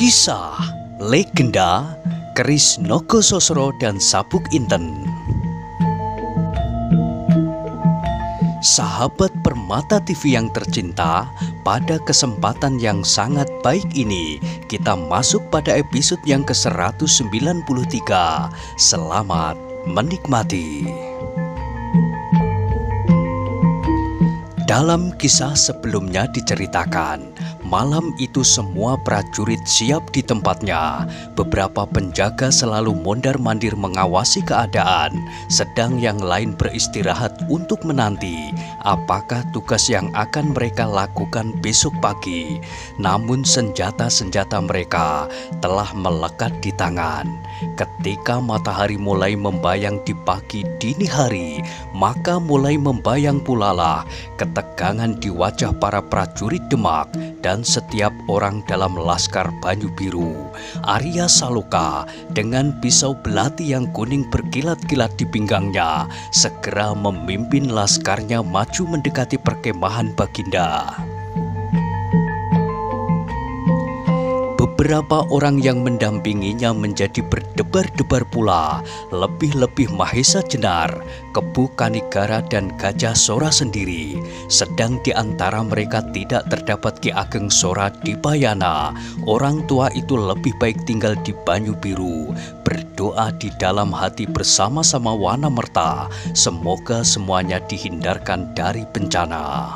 Kisah Legenda Keris Nogososro dan Sabuk Inten. Sahabat Permata TV yang tercinta, pada kesempatan yang sangat baik ini kita masuk pada episode yang ke-193. Selamat menikmati. Dalam kisah sebelumnya diceritakan, malam itu semua prajurit siap di tempatnya. Beberapa penjaga selalu mondar-mandir mengawasi keadaan, sedang yang lain beristirahat untuk menanti apakah tugas yang akan mereka lakukan besok pagi. Namun senjata-senjata mereka telah melekat di tangan. Ketika matahari mulai membayang di pagi dini hari, maka mulai membayang pula lah ketegangan di wajah para prajurit Demak dan setiap orang dalam Laskar Banyu Biru. Arya Saloka dengan pisau belati yang kuning berkilat-kilat di pinggangnya segera memimpin laskarnya maju mendekati perkemahan Baginda. Beberapa orang yang mendampinginya menjadi berdebar-debar pula, lebih-lebih Mahesa Jenar, Kebu Kanigara dan Gajah Sora sendiri. Sedang di antara mereka tidak terdapat Ki Ageng Sora Dipayana. Orang tua itu lebih baik tinggal di Banyu Biru, berdoa di dalam hati bersama-sama Wanamerta, semoga semuanya dihindarkan dari bencana.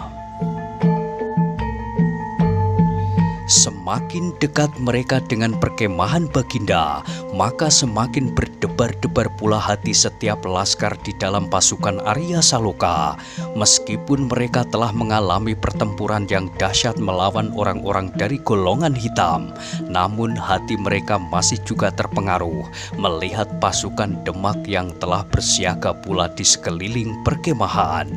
Semakin dekat mereka dengan perkemahan Baginda, maka semakin berdebar-debar pula hati setiap laskar di dalam pasukan Arya Saloka. Meskipun mereka telah mengalami pertempuran yang dahsyat melawan orang-orang dari golongan hitam, namun hati mereka masih juga terpengaruh melihat pasukan Demak yang telah bersiaga pula di sekeliling perkemahan.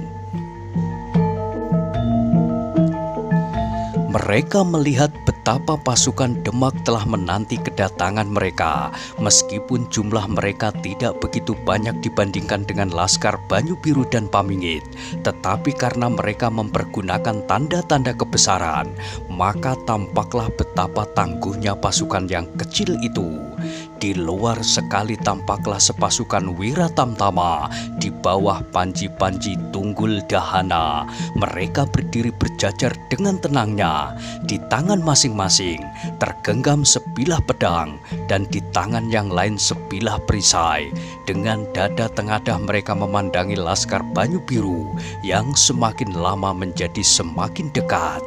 Mereka melihat betapa pasukan Demak telah menanti kedatangan mereka. Meskipun jumlah mereka tidak begitu banyak dibandingkan dengan Laskar Banyu Biru dan Pamingit, tetapi karena mereka mempergunakan tanda-tanda kebesaran, maka tampaklah betapa tangguhnya pasukan yang kecil itu. Di luar sekali tampaklah sepasukan Wiratamtama di bawah Panji-Panji Tunggul Dahana. Mereka berdiri berjajar dengan tenangnya. Di tangan masing-masing tergenggam sebilah pedang dan di tangan yang lain sebilah perisai. Dengan dada tengadah mereka memandangi Laskar Banyu Biru yang semakin lama menjadi semakin dekat.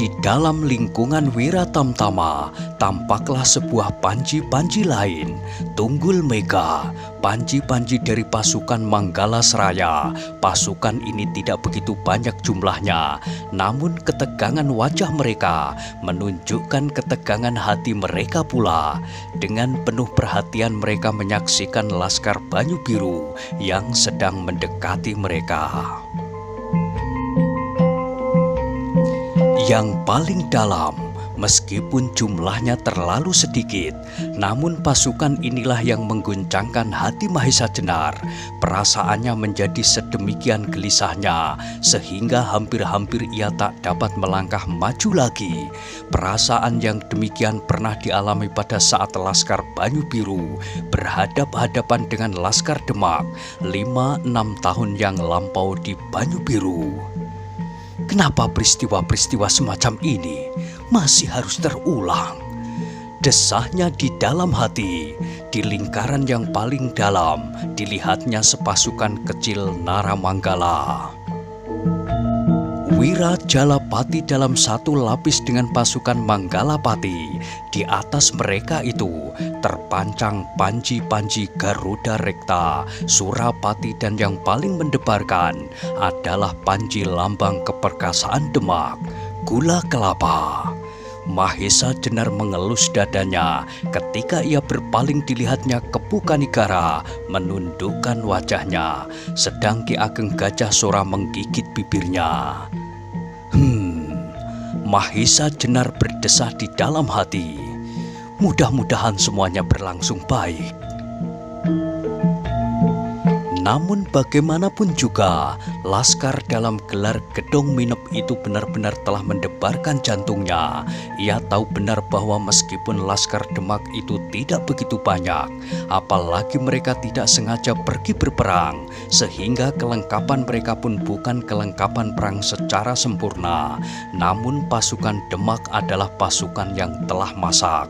Di dalam lingkungan Wiratamtama tampaklah sebuah panji-panji lain, Tunggul Mega, panji-panji dari pasukan Manggala Seraya. Pasukan ini tidak begitu banyak jumlahnya, namun ketegangan wajah mereka menunjukkan ketegangan hati mereka pula. Dengan penuh perhatian mereka menyaksikan Laskar Banyu Biru yang sedang mendekati mereka. Yang paling dalam, meskipun jumlahnya terlalu sedikit, namun pasukan inilah yang mengguncangkan hati Mahesa Jenar. Perasaannya menjadi sedemikian gelisahnya, sehingga hampir-hampir ia tak dapat melangkah maju lagi. Perasaan yang demikian pernah dialami pada saat Laskar Banyu Biru berhadap-hadapan dengan Laskar Demak 5-6 tahun yang lampau di Banyu Biru. Kenapa peristiwa-peristiwa semacam ini masih harus terulang? Desahnya di dalam hati. Di lingkaran yang paling dalam dilihatnya sepasukan kecil Naramanggala. Wirajalapati dalam satu lapis dengan pasukan Manggalapati. Di atas mereka itu terpancang panji-panji Garuda Rekta, Surapati, dan yang paling mendebarkan adalah panji lambang keperkasaan Demak, gula kelapa. Mahesa Jenar mengelus dadanya ketika ia berpaling dilihatnya Kebu Kanigara menundukkan wajahnya, sedang Ki Ageng Gajah Sora menggigit bibirnya. Mahesa Jenar berdesah di dalam hati. Mudah-mudahan semuanya berlangsung baik. Namun bagaimanapun juga, Laskar dalam gelar Gedong Minep itu benar-benar telah mendebarkan jantungnya. Ia tahu benar bahwa meskipun Laskar Demak itu tidak begitu banyak, apalagi mereka tidak sengaja pergi berperang, sehingga kelengkapan mereka pun bukan kelengkapan perang secara sempurna. Namun pasukan Demak adalah pasukan yang telah masak.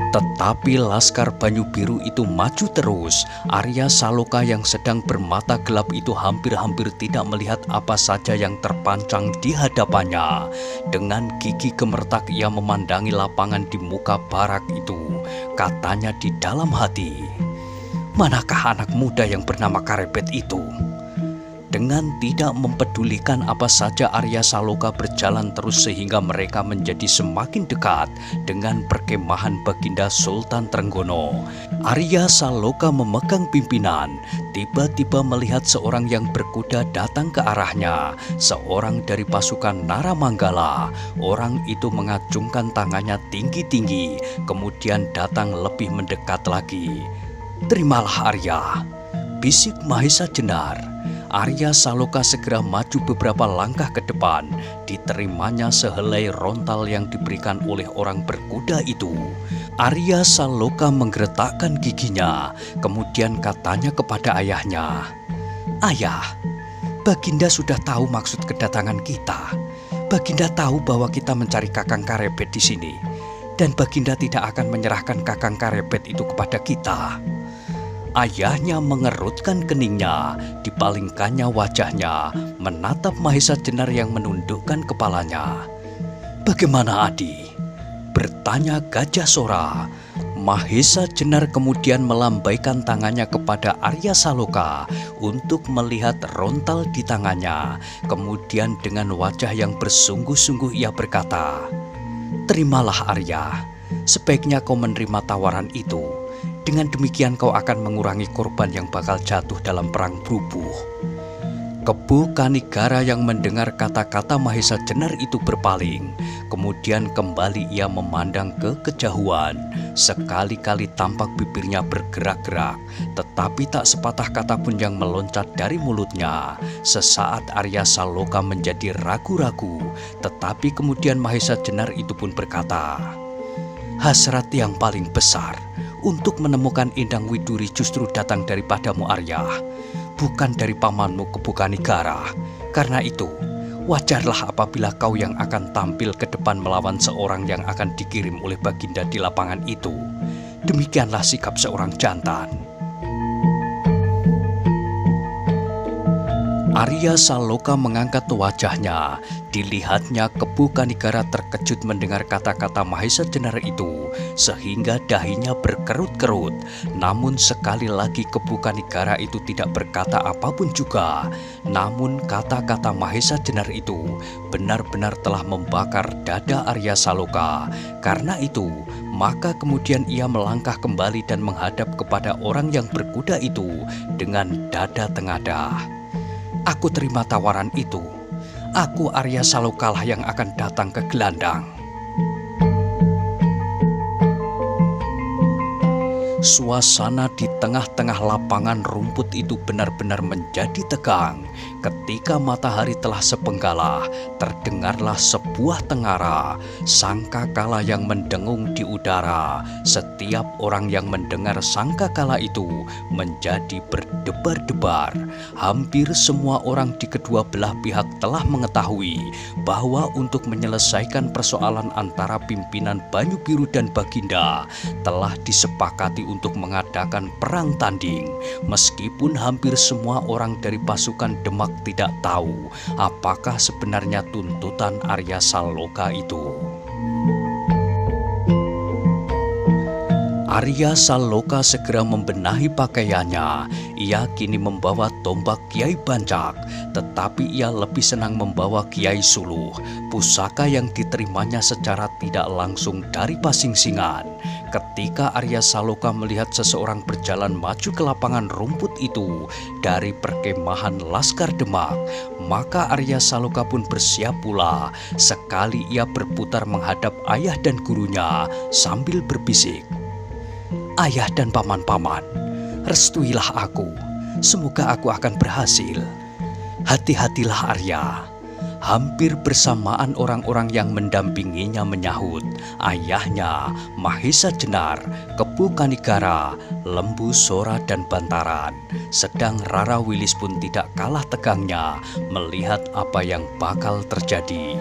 Tetapi Laskar Banyu Biru itu maju terus. Arya Saloka yang sedang bermata gelap itu hampir-hampir tidak melihat apa saja yang terpancang di hadapannya. Dengan gigi gemertak ia memandangi lapangan di muka barak itu. Katanya di dalam hati, "Manakah anak muda yang bernama Karebet itu?" Dengan tidak mempedulikan apa saja, Arya Saloka berjalan terus sehingga mereka menjadi semakin dekat dengan perkemahan Baginda Sultan Trenggono. Arya Saloka memegang pimpinan, tiba-tiba melihat seorang yang berkuda datang ke arahnya, seorang dari pasukan Naramanggala. Orang itu mengacungkan tangannya tinggi-tinggi, kemudian datang lebih mendekat lagi. "Terimalah Arya," bisik Mahesa Jenar. Arya Saloka segera maju beberapa langkah ke depan. Diterimanya sehelai rontal yang diberikan oleh orang berkuda itu. Arya Saloka menggeretakkan giginya, kemudian katanya kepada ayahnya, "Ayah, Baginda sudah tahu maksud kedatangan kita. Baginda tahu bahwa kita mencari Kakang Karebet di sini, dan Baginda tidak akan menyerahkan Kakang Karebet itu kepada kita." Ayahnya mengerutkan keningnya, dipalingkannya wajahnya, menatap Mahesa Jenar yang menundukkan kepalanya. "Bagaimana Adi?" bertanya Gajah Sora. Mahesa Jenar kemudian melambaikan tangannya kepada Arya Saloka untuk melihat rontal di tangannya. Kemudian dengan wajah yang bersungguh-sungguh ia berkata, "Terimalah Arya, sebaiknya kau menerima tawaran itu. Dengan demikian kau akan mengurangi korban yang bakal jatuh dalam perang Brubuh." Kebu Kanigara yang mendengar kata-kata Mahesa Jenar itu berpaling. Kemudian kembali ia memandang ke kejauhan. Sekali-kali tampak bibirnya bergerak-gerak, tetapi tak sepatah kata pun yang meloncat dari mulutnya. Sesaat Arya Saloka menjadi ragu-ragu, tetapi kemudian Mahesa Jenar itu pun berkata, "Hasrat yang paling besar untuk menemukan Endang Widuri justru datang daripadamu Arya, bukan dari pamanmu Kebu Kanigara. Karena itu, wajarlah apabila kau yang akan tampil ke depan melawan seorang yang akan dikirim oleh Baginda di lapangan itu. Demikianlah sikap seorang jantan." Arya Saloka mengangkat wajahnya. Dilihatnya Kebu Kanigara terkejut mendengar kata-kata Mahesa Jenar itu, sehingga dahinya berkerut-kerut. Namun sekali lagi Kebu Kanigara itu tidak berkata apapun juga. Namun kata-kata Mahesa Jenar itu benar-benar telah membakar dada Arya Saloka. Karena itu, maka kemudian ia melangkah kembali dan menghadap kepada orang yang berkuda itu dengan dada tengadah. "Aku terima tawaran itu. Aku Arya Salokalah yang akan datang ke Gelandang." Suasana di tengah-tengah lapangan rumput itu benar-benar menjadi tegang. Ketika matahari telah sepenggalah, terdengarlah sebuah tengara, sangkakala yang mendengung di udara. Setiap orang yang mendengar sangkakala itu menjadi berdebar-debar. Hampir semua orang di kedua belah pihak telah mengetahui bahwa untuk menyelesaikan persoalan antara pimpinan Banyu Biru dan Baginda telah disepakati untuk mengadakan perang tanding. Meskipun hampir semua orang dari pasukan Demak tidak tahu apakah sebenarnya tuntutan Arya Saloka itu. Arya Saloka segera membenahi pakaiannya. Ia kini membawa tombak Kiai Bancak, tetapi ia lebih senang membawa Kiai Suluh, pusaka yang diterimanya secara tidak langsung dari Pasingsingan. Ketika Arya Saloka melihat seseorang berjalan maju ke lapangan rumput itu dari perkemahan Laskar Demak, maka Arya Saloka pun bersiap pula. Sekali ia berputar menghadap ayah dan gurunya sambil berbisik, Ayah dan paman-paman, restuilah aku. Semoga aku akan berhasil. Hati-hatilah Arya. Hampir bersamaan orang-orang yang mendampinginya menyahut. Ayahnya, Mahesa Jenar, Kepu Kanigara, Lembu Sora dan Bantaran. Sedang Rara Wilis pun tidak kalah tegangnya melihat apa yang bakal terjadi.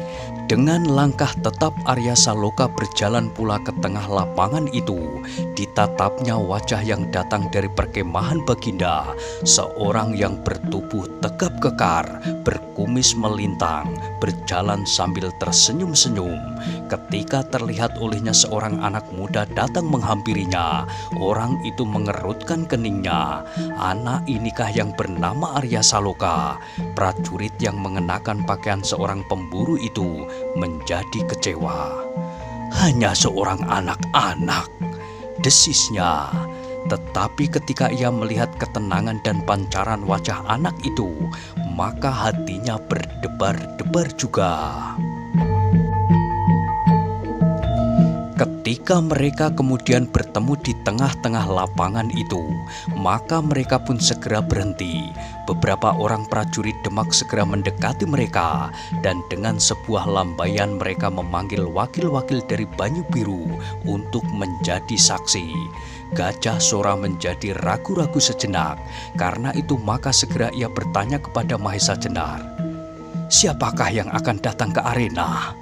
Dengan langkah tetap Arya Saloka berjalan pula ke tengah lapangan itu. Ditatapnya wajah yang datang dari perkemahan Baginda, seorang yang bertubuh tegap kekar, berkumis melintang, berjalan sambil tersenyum-senyum. Ketika terlihat olehnya seorang anak muda datang menghampirinya, orang itu mengerutkan keningnya. Anak inikah yang bernama Arya Saloka? Prajurit yang mengenakan pakaian seorang pemburu itu menjadi kecewa. Hanya seorang anak-anak, desisnya. Tetapi ketika ia melihat ketenangan dan pancaran wajah anak itu, maka hatinya berdebar-debar juga. Ketika mereka kemudian bertemu di tengah-tengah lapangan itu, maka mereka pun segera berhenti. Beberapa orang prajurit Demak segera mendekati mereka, dan dengan sebuah lambaian mereka memanggil wakil-wakil dari Banyu Biru untuk menjadi saksi. Gajah Sora menjadi ragu-ragu sejenak. Karena itu maka segera ia bertanya kepada Mahesa Jenar, "Siapakah yang akan datang ke arena?"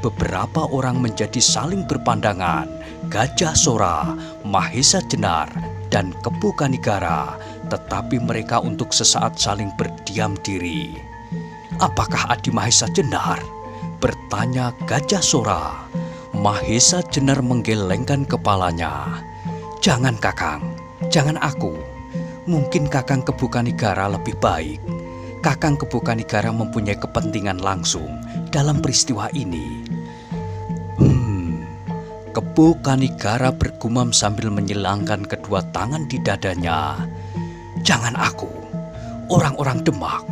Beberapa orang menjadi saling berpandangan. Gajah Sora, Mahesa Jenar, dan Kepu Kanigara. Tetapi mereka untuk sesaat saling berdiam diri. "Apakah Adi Mahesa Jenar?" bertanya Gajah Sora. Mahesa Jenar menggelengkan kepalanya. "Jangan Kakang, jangan aku. Mungkin Kakang Kepu Kanigara lebih baik. Kakang Kepu Kanigara mempunyai kepentingan langsung dalam peristiwa ini." Kepu Kanigara bergumam sambil menyilangkan kedua tangan di dadanya. "Jangan aku. Orang-orang Demak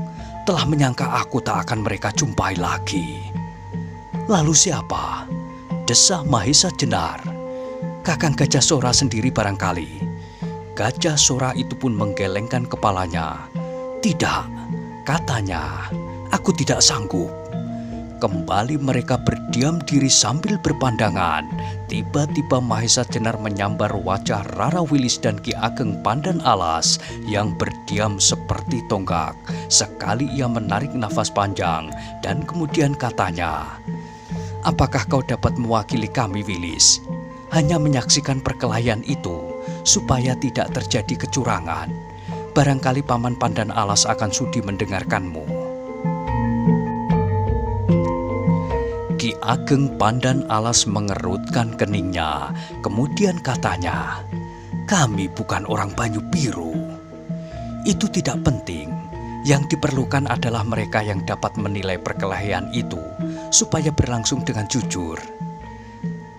telah menyangka aku tak akan mereka jumpai lagi." "Lalu siapa?" desah Mahesa Jenar. "Kakang Gajah Sora sendiri barangkali." Gajah Sora itu pun menggelengkan kepalanya. "Tidak," katanya, "aku tidak sanggup." Kembali mereka berdiam diri sambil berpandangan. Tiba-tiba Mahesa Jenar menyambar wajah Rara Wilis dan Ki Ageng Pandan Alas yang berdiam seperti tonggak. Sekali ia menarik nafas panjang dan kemudian katanya, "Apakah kau dapat mewakili kami, Wilis? Hanya menyaksikan perkelahian itu supaya tidak terjadi kecurangan. Barangkali Paman Pandan Alas akan sudi mendengarkanmu." Ki Ageng Pandan Alas mengerutkan keningnya. Kemudian katanya, "Kami bukan orang Banyu Biru." "Itu tidak penting. Yang diperlukan adalah mereka yang dapat menilai perkelahian itu supaya berlangsung dengan jujur."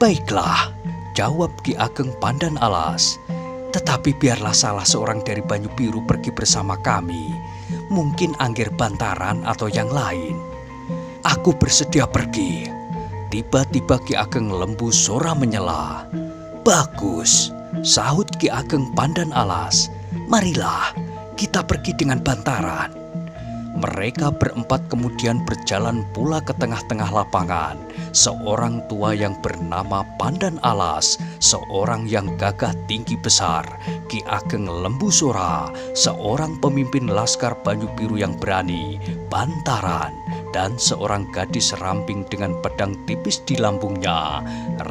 "Baiklah," jawab Ki Ageng Pandan Alas. "Tetapi biarlah salah seorang dari Banyu Biru pergi bersama kami. Mungkin Angger Bantaran atau yang lain." "Aku bersedia pergi." Tiba-tiba Ki Ageng Lembu Sora menyela. "Bagus," sahut Ki Ageng Pandan Alas. "Marilah kita pergi dengan Bantaran." Mereka berempat kemudian berjalan pula ke tengah-tengah lapangan. Seorang tua yang bernama Pandan Alas, seorang yang gagah tinggi besar, Ki Ageng Lembu Sora, seorang pemimpin laskar Banyu Biru yang berani, Bantaran, dan seorang gadis ramping dengan pedang tipis di lambungnya,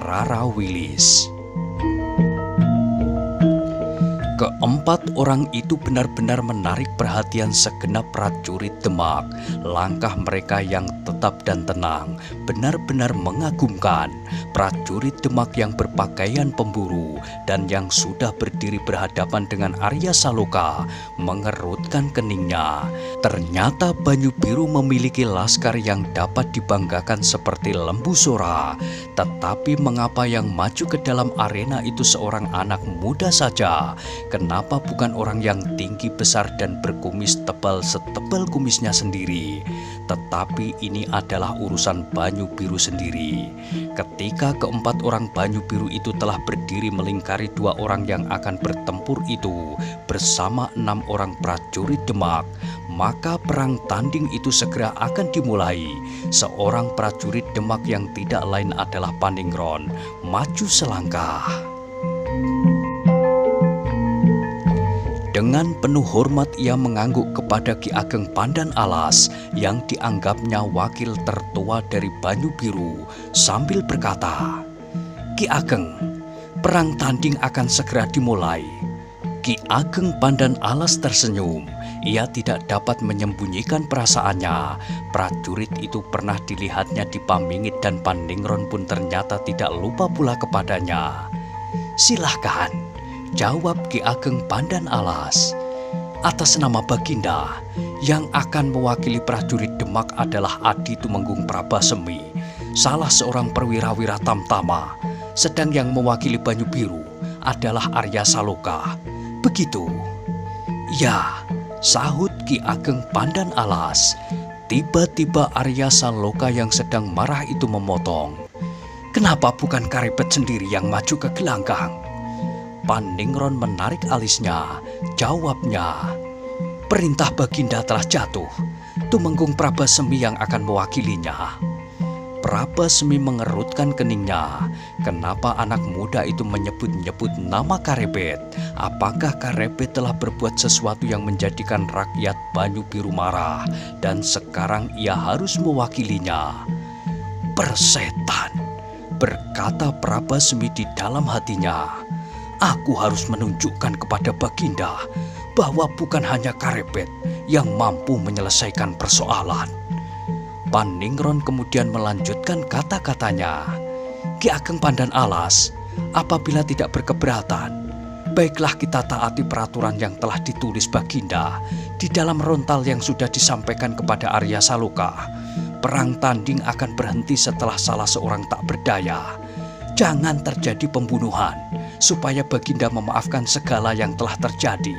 Rara Wilis. Keempat orang itu benar-benar menarik perhatian segenap prajurit Demak. Langkah mereka yang tetap dan tenang benar-benar mengagumkan. Prajurit Demak yang berpakaian pemburu dan yang sudah berdiri berhadapan dengan Arya Saloka mengerutkan keningnya. Ternyata Banyu Biru memiliki laskar yang dapat dibanggakan seperti Lembu Sora. Tetapi mengapa yang maju ke dalam arena itu seorang anak muda saja? Kenapa bukan orang yang tinggi besar dan berkumis tebal setebal kumisnya sendiri? Tetapi ini adalah urusan Banyu Biru sendiri. Ketika keempat orang Banyu Biru itu telah berdiri melingkari dua orang yang akan bertempur itu bersama 6 orang prajurit Demak, maka perang tanding itu segera akan dimulai. Seorang prajurit Demak yang tidak lain adalah Paningron maju selangkah. Dengan penuh hormat ia mengangguk kepada Ki Ageng Pandan Alas yang dianggapnya wakil tertua dari Banyu Biru sambil berkata, "Ki Ageng, perang tanding akan segera dimulai." Ki Ageng Pandan Alas tersenyum. Ia tidak dapat menyembunyikan perasaannya. Prajurit itu pernah dilihatnya di Pamingit dan Paningron pun ternyata tidak lupa pula kepadanya. "Silahkan," jawab Ki Ageng Pandan Alas. "Atas nama Baginda, yang akan mewakili prajurit Demak adalah Adi Tumenggung Prabasemi, salah seorang perwira-wira tamtama, sedang yang mewakili Banyu Biru adalah Arya Saloka. Begitu?" "Ya," sahut Ki Ageng Pandan Alas. Tiba-tiba Arya Saloka yang sedang marah itu memotong, "Kenapa bukan Karebet sendiri yang maju ke gelanggang?" Paningron menarik alisnya. Jawabnya, "Perintah Baginda telah jatuh. Tumenggung Prabasemi yang akan mewakilinya." Prabasemi mengerutkan keningnya. Kenapa anak muda itu menyebut-nyebut nama Karebet? Apakah Karebet telah berbuat sesuatu yang menjadikan rakyat Banyu Biru marah dan sekarang ia harus mewakilinya? "Persetan," berkata Prabasemi di dalam hatinya. "Aku harus menunjukkan kepada Baginda bahwa bukan hanya Karebet yang mampu menyelesaikan persoalan." Paningron kemudian melanjutkan kata-katanya, "Ki Ageng Pandan Alas, apabila tidak berkeberatan, baiklah kita taati peraturan yang telah ditulis Baginda di dalam rontal yang sudah disampaikan kepada Arya Saloka. Perang tanding akan berhenti setelah salah seorang tak berdaya. Jangan terjadi pembunuhan, supaya Baginda memaafkan segala yang telah terjadi.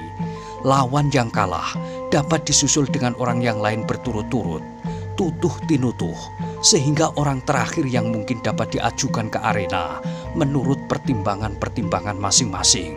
Lawan yang kalah dapat disusul dengan orang yang lain berturut-turut, tutuh tinutuh, sehingga orang terakhir yang mungkin dapat diajukan ke arena menurut pertimbangan-pertimbangan masing-masing."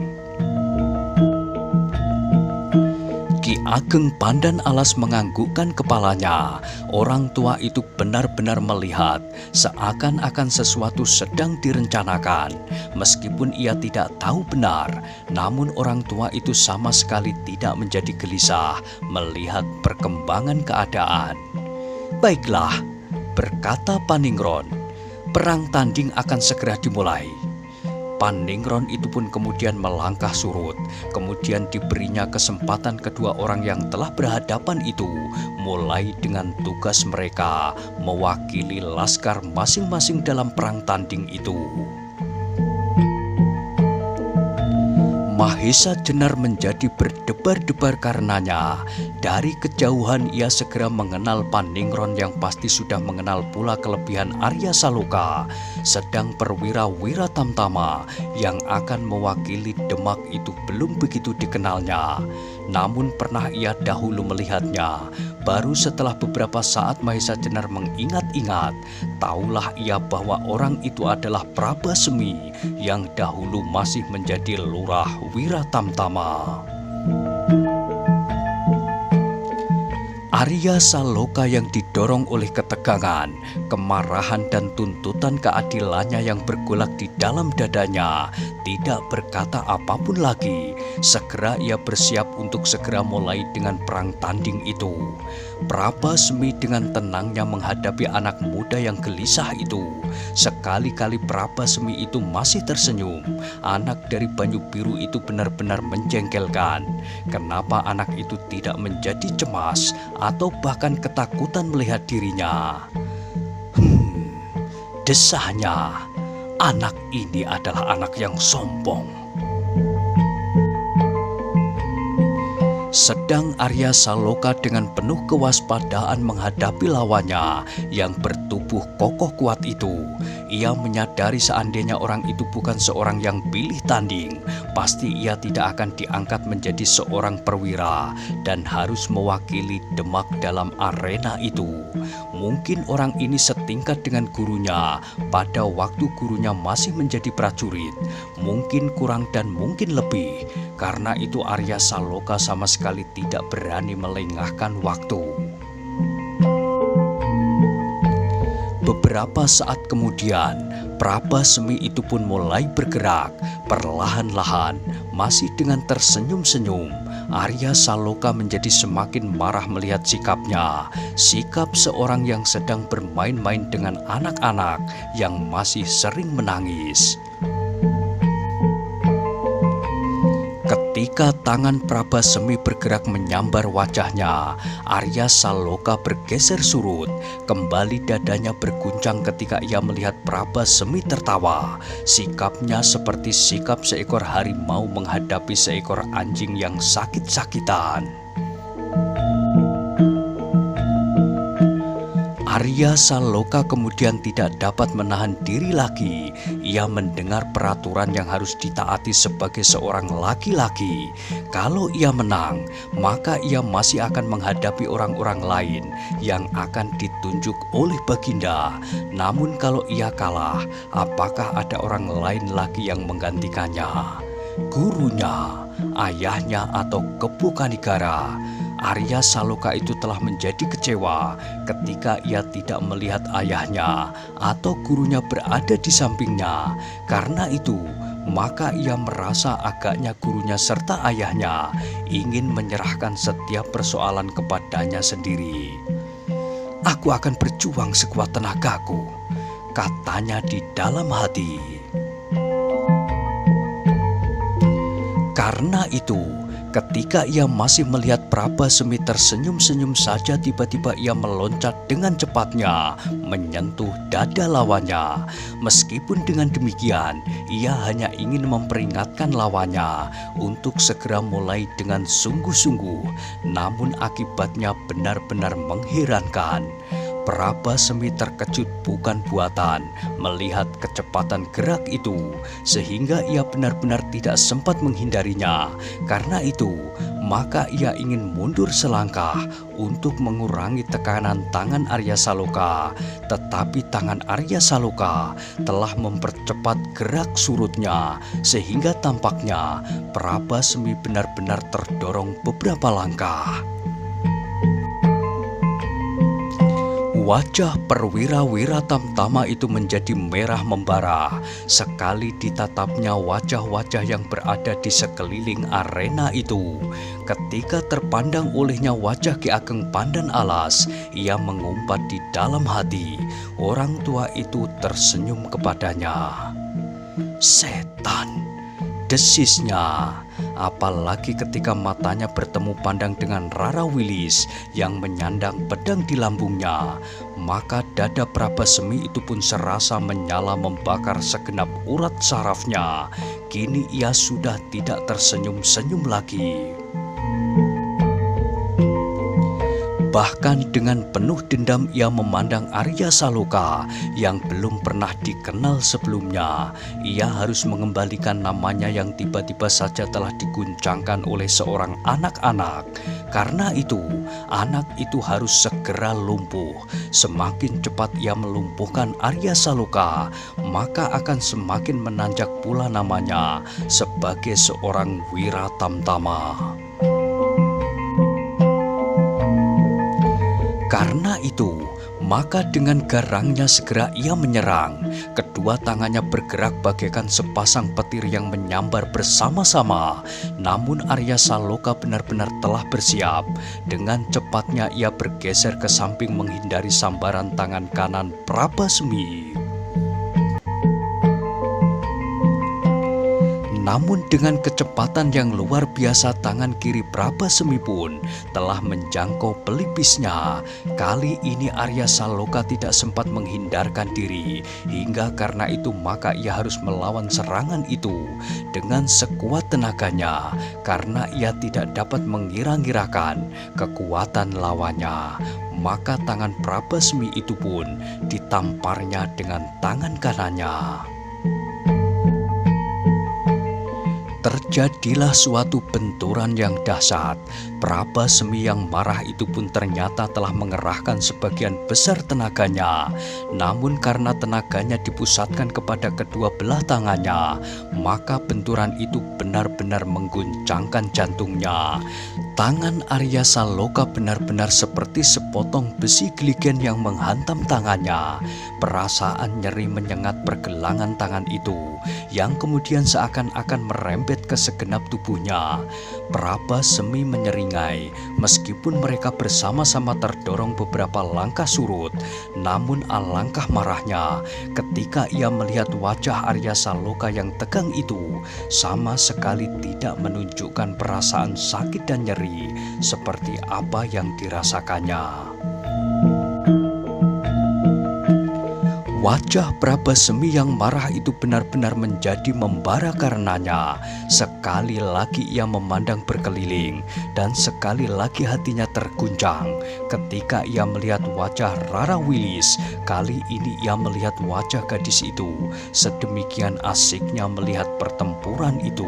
Ki Ageng Pandan Alas menganggukkan kepalanya. Orang tua itu benar-benar melihat seakan-akan sesuatu sedang direncanakan. Meskipun ia tidak tahu benar, namun orang tua itu sama sekali tidak menjadi gelisah melihat perkembangan keadaan. "Baiklah," berkata Paningron, "perang tanding akan segera dimulai." Paningron itu pun kemudian melangkah surut. Kemudian diberinya kesempatan kedua orang yang telah berhadapan itu mulai dengan tugas mereka mewakili laskar masing-masing dalam perang tanding itu. Mahesa Jenar menjadi berdebar-debar karenanya. Dari kejauhan ia segera mengenal Paningron yang pasti sudah mengenal pula kelebihan Arya Saloka. Sedang perwira-wira tamtama yang akan mewakili Demak itu belum begitu dikenalnya. Namun pernah ia dahulu melihatnya. Baru setelah beberapa saat Mahesa Jenar mengingat-ingat, taulah ia bahwa orang itu adalah Prabasemi yang dahulu masih menjadi lurah Wiratamtama. Arya Saloka yang didorong oleh ketegangan, kemarahan dan tuntutan keadilannya yang bergolak di dalam dadanya, tidak berkata apapun lagi. Segera ia bersiap untuk segera mulai dengan perang tanding itu. Prabasemi dengan tenangnya menghadapi anak muda yang gelisah itu. Sekali-kali Prabasemi itu masih tersenyum. Anak dari Banyu Biru itu benar-benar menjengkelkan. Kenapa anak itu tidak menjadi cemas atau bahkan ketakutan melihat dirinya? Desahnya, anak ini adalah anak yang sombong. Sedang Arya Saloka dengan penuh kewaspadaan menghadapi lawannya yang bertubuh kokoh kuat itu. Ia menyadari seandainya orang itu bukan seorang yang pilih tanding, pasti ia tidak akan diangkat menjadi seorang perwira dan harus mewakili Demak dalam arena itu. Mungkin orang ini setingkat dengan gurunya pada waktu gurunya masih menjadi prajurit, mungkin kurang dan mungkin lebih. Karena itu Arya Saloka sama sekali tidak berani melengahkan waktu. Beberapa saat kemudian, Prabasmi itu pun mulai bergerak perlahan-lahan, masih dengan tersenyum-senyum. Arya Saloka menjadi semakin marah melihat sikapnya, sikap seorang yang sedang bermain-main dengan anak-anak yang masih sering menangis. Ketika tangan Prabasmi bergerak menyambar wajahnya, Arya Saloka bergeser surut. Kembali dadanya berguncang ketika ia melihat Prabasmi tertawa. Sikapnya seperti sikap seekor harimau menghadapi seekor anjing yang sakit-sakitan. Arya Saloka kemudian tidak dapat menahan diri lagi. Ia mendengar peraturan yang harus ditaati sebagai seorang laki-laki. Kalau ia menang, maka ia masih akan menghadapi orang-orang lain yang akan ditunjuk oleh Baginda. Namun kalau ia kalah, apakah ada orang lain lagi yang menggantikannya? Gurunya, ayahnya, atau Kepukanigara? Arya Saloka itu telah menjadi kecewa ketika ia tidak melihat ayahnya atau gurunya berada di sampingnya. Karena itu, maka ia merasa agaknya gurunya serta ayahnya ingin menyerahkan setiap persoalan kepadanya sendiri. "Aku akan berjuang sekuat tenagaku," katanya di dalam hati. Karena itu, ketika ia masih melihat Prabasmi tersenyum-senyum saja, tiba-tiba ia meloncat dengan cepatnya menyentuh dada lawannya. Meskipun dengan demikian, ia hanya ingin memperingatkan lawannya untuk segera mulai dengan sungguh-sungguh. Namun akibatnya benar-benar mengherankan. Prabasmi terkejut bukan buatan melihat kecepatan gerak itu, sehingga ia benar-benar tidak sempat menghindarinya. Karena itu, maka ia ingin mundur selangkah untuk mengurangi tekanan tangan Arya Saloka. Tetapi tangan Arya Saloka telah mempercepat gerak surutnya, sehingga tampaknya Prabasmi benar-benar terdorong beberapa langkah. Wajah perwira-wira Tamtama itu menjadi merah membara. Sekali ditatapnya wajah-wajah yang berada di sekeliling arena itu. Ketika terpandang olehnya wajah Ki Ageng Pandan Alas, ia mengumpat di dalam hati. Orang tua itu tersenyum kepadanya. "Setan," desisnya. Apalagi ketika matanya bertemu pandang dengan Rara Wilis yang menyandang pedang di lambungnya, maka dada Prabasmi itu pun serasa menyala membakar segenap urat sarafnya. Kini ia sudah tidak tersenyum-senyum lagi. Bahkan dengan penuh dendam ia memandang Arya Saloka yang belum pernah dikenal sebelumnya. Ia harus mengembalikan namanya yang tiba-tiba saja telah diguncangkan oleh seorang anak-anak. Karena itu, anak itu harus segera lumpuh. Semakin cepat ia melumpuhkan Arya Saloka, maka akan semakin menanjak pula namanya sebagai seorang wira Tamtama. Karena itu, maka dengan garangnya segera ia menyerang. Kedua tangannya bergerak bagaikan sepasang petir yang menyambar bersama-sama. Namun Arya Saloka benar-benar telah bersiap. Dengan cepatnya ia bergeser ke samping menghindari sambaran tangan kanan Prabasmi. Namun dengan kecepatan yang luar biasa, tangan kiri Prabasemi pun telah menjangkau pelipisnya. Kali ini Arya Saloka tidak sempat menghindarkan diri, hingga karena itu maka ia harus melawan serangan itu dengan sekuat tenaganya, karena ia tidak dapat mengira-ngirakan kekuatan lawannya. Maka tangan Prabasemi itu pun ditamparnya dengan tangan kanannya. Terjadilah suatu benturan yang dahsyat. Prabasemi yang marah itu pun ternyata telah mengerahkan sebagian besar tenaganya. Namun karena tenaganya dipusatkan kepada kedua belah tangannya, maka benturan itu benar-benar mengguncangkan jantungnya. Tangan Arya Saloka benar-benar seperti sepotong besi gligen yang menghantam tangannya. Perasaan nyeri menyengat pergelangan tangan itu, yang kemudian seakan-akan merembet ke segenap tubuhnya. Prabasemi menyeringai meskipun mereka bersama-sama terdorong beberapa langkah surut. Namun alangkah marahnya ketika ia melihat wajah Arya Saloka yang tegang itu sama sekali tidak menunjukkan perasaan sakit dan nyeri seperti apa yang dirasakannya. Wajah Prabasemi yang marah itu benar-benar menjadi membara karenanya. Sekali lagi ia memandang berkeliling dan sekali lagi hatinya terguncang ketika ia melihat wajah Rara Wilis. Kali ini ia melihat wajah gadis itu. Sedemikian asiknya melihat pertempuran itu,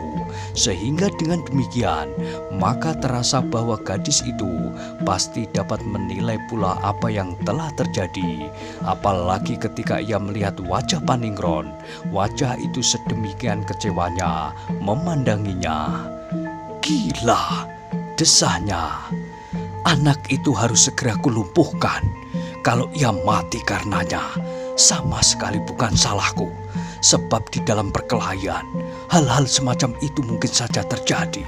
sehingga dengan demikian maka terasa bahwa gadis itu pasti dapat menilai pula apa yang telah terjadi. Apalagi ketika ia melihat wajah Paningron, wajah itu sedemikian kecewanya memandanginya. Gila, desahnya. Anak itu harus segera kulumpuhkan. Kalau ia mati karenanya, sama sekali bukan salahku. Sebab di dalam perkelahian, hal-hal semacam itu mungkin saja terjadi.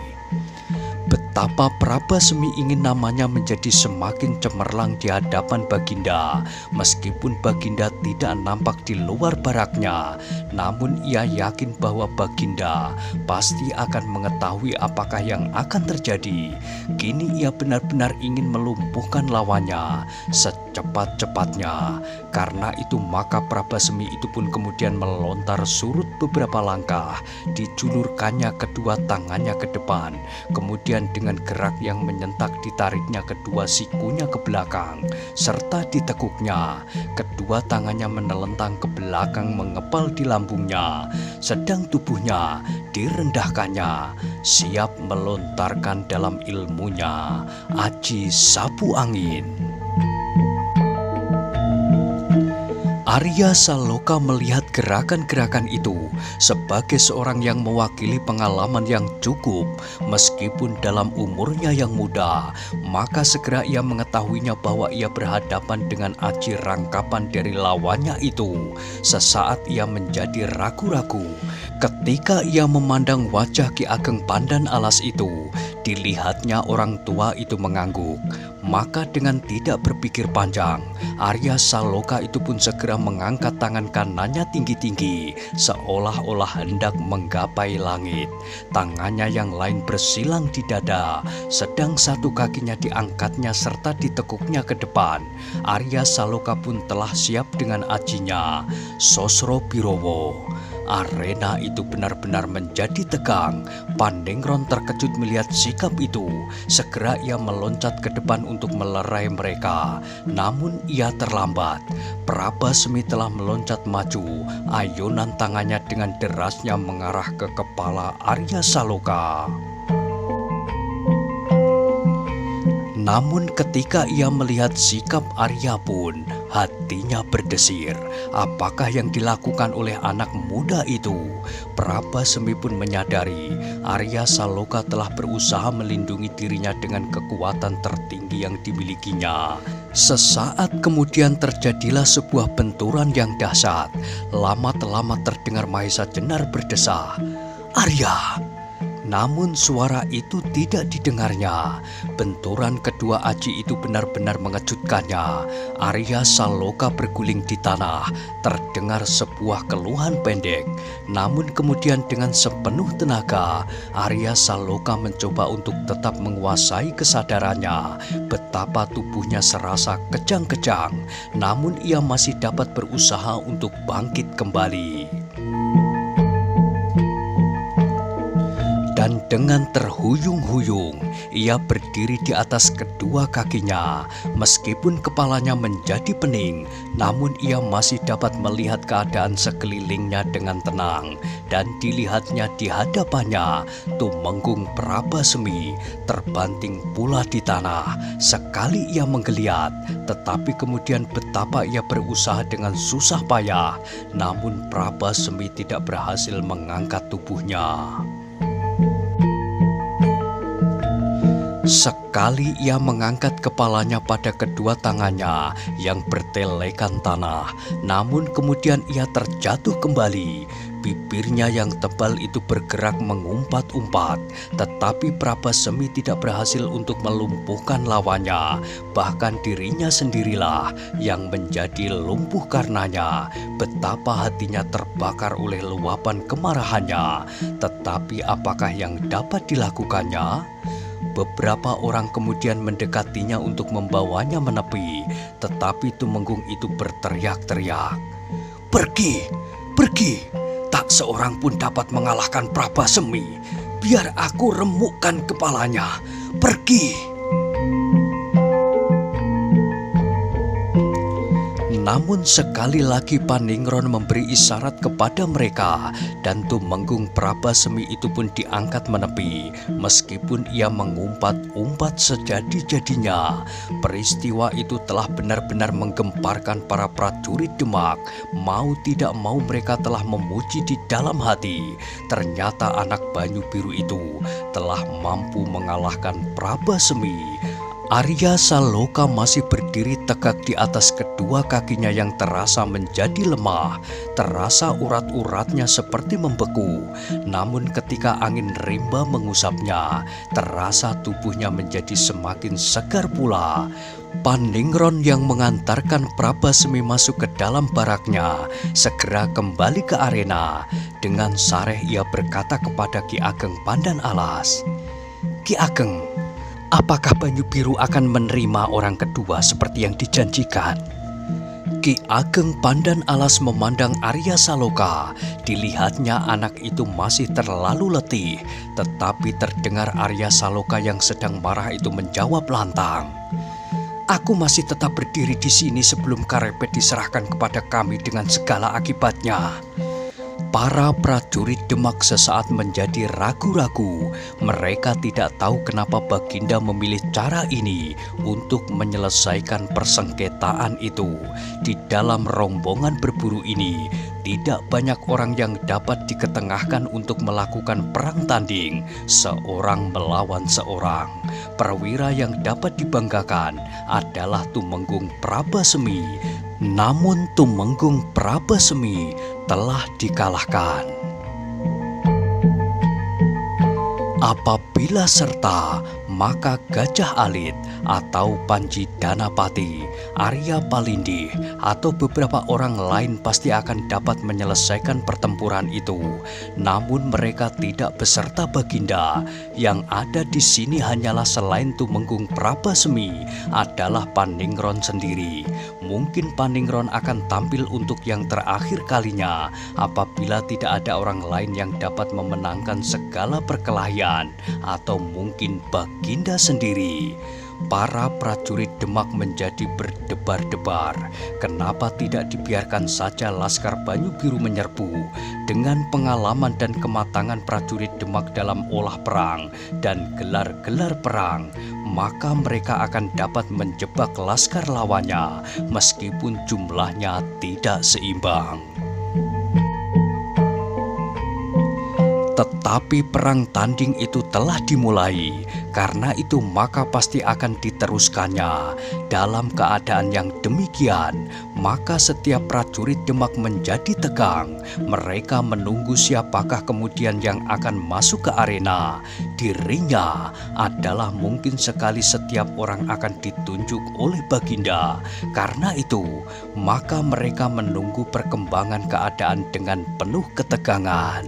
Betapa Prabasemi ingin namanya menjadi semakin cemerlang di hadapan Baginda. Meskipun Baginda tidak nampak di luar baraknya, namun ia yakin bahwa Baginda pasti akan mengetahui apakah yang akan terjadi. Kini ia benar-benar ingin melumpuhkan lawannya secepat-cepatnya. Karena itu maka Prabasemi itu pun kemudian melontar surut beberapa langkah. Dijulurkannya kedua tangannya ke depan, kemudian dengan gerak yang menyentak ditariknya kedua sikunya ke belakang, serta ditekuknya. Kedua tangannya menelentang ke belakang mengepal di lambungnya, sedang tubuhnya direndahkannya, siap melontarkan dalam ilmunya aji sapu angin. Arya Saloka melihat gerakan-gerakan itu sebagai seorang yang mewakili pengalaman yang cukup. Meskipun dalam umurnya yang muda, maka segera ia mengetahuinya bahwa ia berhadapan dengan aji rangkapan dari lawannya itu. Sesaat ia menjadi ragu-ragu ketika ia memandang wajah Ki Ageng Pandan Alas itu. Dilihatnya orang tua itu mengangguk. Maka dengan tidak berpikir panjang, Arya Saloka itu pun segera mengangkat tangan kanannya tinggi-tinggi, seolah-olah hendak menggapai langit. Tangannya yang lain bersilang di dada, sedang satu kakinya diangkatnya serta ditekuknya ke depan. Arya Saloka pun telah siap dengan ajinya, Sosro Birowo. Arena itu benar-benar menjadi tegang. Paningron terkejut melihat sikap itu. Segera ia meloncat ke depan untuk melerai mereka. Namun ia terlambat. Prabasemi telah meloncat maju. Ayunan tangannya dengan derasnya mengarah ke kepala Arya Saloka. Namun ketika ia melihat sikap Arya pun, hatinya berdesir. Apakah yang dilakukan oleh anak muda itu? Prabasemi pun menyadari Arya Saloka telah berusaha melindungi dirinya dengan kekuatan tertinggi yang dimilikinya. Sesaat kemudian terjadilah sebuah benturan yang dahsyat. Lama-lama terdengar Mahesa Jenar berdesah, "Arya!" Namun suara itu tidak didengarnya. Benturan kedua aji itu benar-benar mengejutkannya. Arya Saloka berguling di tanah. Terdengar sebuah keluhan pendek. Namun kemudian dengan sepenuh tenaga, Arya Saloka mencoba untuk tetap menguasai kesadarannya. Betapa tubuhnya serasa kejang-kejang, namun ia masih dapat berusaha untuk bangkit kembali. Dan dengan terhuyung-huyung, ia berdiri di atas kedua kakinya. Meskipun kepalanya menjadi pening, namun ia masih dapat melihat keadaan sekelilingnya dengan tenang. Dan dilihatnya di hadapannya, Tumenggung Prabasemi terbanting pula di tanah. Sekali ia menggeliat, tetapi kemudian betapa ia berusaha dengan susah payah, namun Prabasemi tidak berhasil mengangkat tubuhnya. Sekali ia mengangkat kepalanya pada kedua tangannya yang bertelekan tanah, namun kemudian ia terjatuh kembali. Bibirnya yang tebal itu bergerak mengumpat-umpat, tetapi Prabasemi tidak berhasil untuk melumpuhkan lawannya. Bahkan dirinya sendirilah yang menjadi lumpuh karenanya. Betapa hatinya terbakar oleh luapan kemarahannya. Tetapi apakah yang dapat dilakukannya? Beberapa orang kemudian mendekatinya untuk membawanya menepi, tetapi Tumenggung itu berteriak-teriak, "Pergi, pergi! Tak seorang pun dapat mengalahkan Prabasemi. Biar aku remukkan kepalanya. Pergi!" Namun sekali lagi Paningron memberi isyarat kepada mereka, dan Tumenggung Prabasemi itu pun diangkat menepi. Meskipun ia mengumpat-umpat sejadi-jadinya, peristiwa itu telah benar-benar menggemparkan para prajurit Demak. Mau tidak mau mereka telah memuji di dalam hati. Ternyata anak Banyu Biru itu telah mampu mengalahkan Prabasemi. Arya Saloka masih berdiri tegak di atas kedua kakinya yang terasa menjadi lemah. Terasa urat-uratnya seperti membeku. Namun ketika angin rimba mengusapnya, terasa tubuhnya menjadi semakin segar pula. Paningron yang mengantarkan Prabasemi masuk ke dalam baraknya segera kembali ke arena. Dengan sareh ia berkata kepada Ki Ageng Pandan Alas, "Ki Ageng, apakah Banyu Biru akan menerima orang kedua seperti yang dijanjikan?" Ki Ageng Pandan Alas memandang Arya Saloka. Dilihatnya anak itu masih terlalu letih, tetapi terdengar Arya Saloka yang sedang marah itu menjawab lantang, "Aku masih tetap berdiri di sini sebelum Karepet diserahkan kepada kami dengan segala akibatnya." Para prajurit Demak sesaat menjadi ragu-ragu. Mereka tidak tahu kenapa Baginda memilih cara ini untuk menyelesaikan persengketaan itu. Di dalam rombongan berburu ini, tidak banyak orang yang dapat diketengahkan untuk melakukan perang tanding seorang melawan seorang. Perwira yang dapat dibanggakan adalah Tumenggung Prabasemi. Namun Tumenggung Prabasemi telah dikalahkan. Apabila serta, maka Gajah Alit atau Panji Danapati, Arya Palindih, atau beberapa orang lain pasti akan dapat menyelesaikan pertempuran itu. Namun mereka tidak beserta Baginda. Yang ada di sini hanyalah selain Tumenggung Prabasemi adalah Paningron sendiri. Mungkin Paningron akan tampil untuk yang terakhir kalinya apabila tidak ada orang lain yang dapat memenangkan segala perkelahian, atau mungkin Baginda sendiri. Para prajurit Demak menjadi berdebar-debar. Kenapa tidak dibiarkan saja Laskar Banyu Biru menyerbu? Dengan pengalaman dan kematangan prajurit Demak dalam olah perang dan gelar-gelar perang, maka mereka akan dapat menjebak laskar lawannya meskipun jumlahnya tidak seimbang. Tetapi perang tanding itu telah dimulai, karena itu maka pasti akan diteruskannya. Dalam keadaan yang demikian, maka setiap prajurit Demak menjadi tegang. Mereka menunggu siapakah kemudian yang akan masuk ke arena. Dirinya adalah mungkin sekali setiap orang akan ditunjuk oleh Baginda. Karena itu, maka mereka menunggu perkembangan keadaan dengan penuh ketegangan.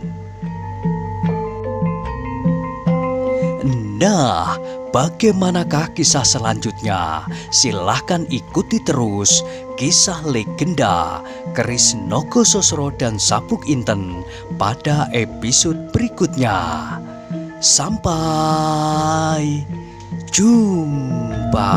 Nah, bagaimanakah kisah selanjutnya? Silahkan ikuti terus kisah legenda Keris Nogososro dan Sabuk Inten pada episode berikutnya. Sampai jumpa.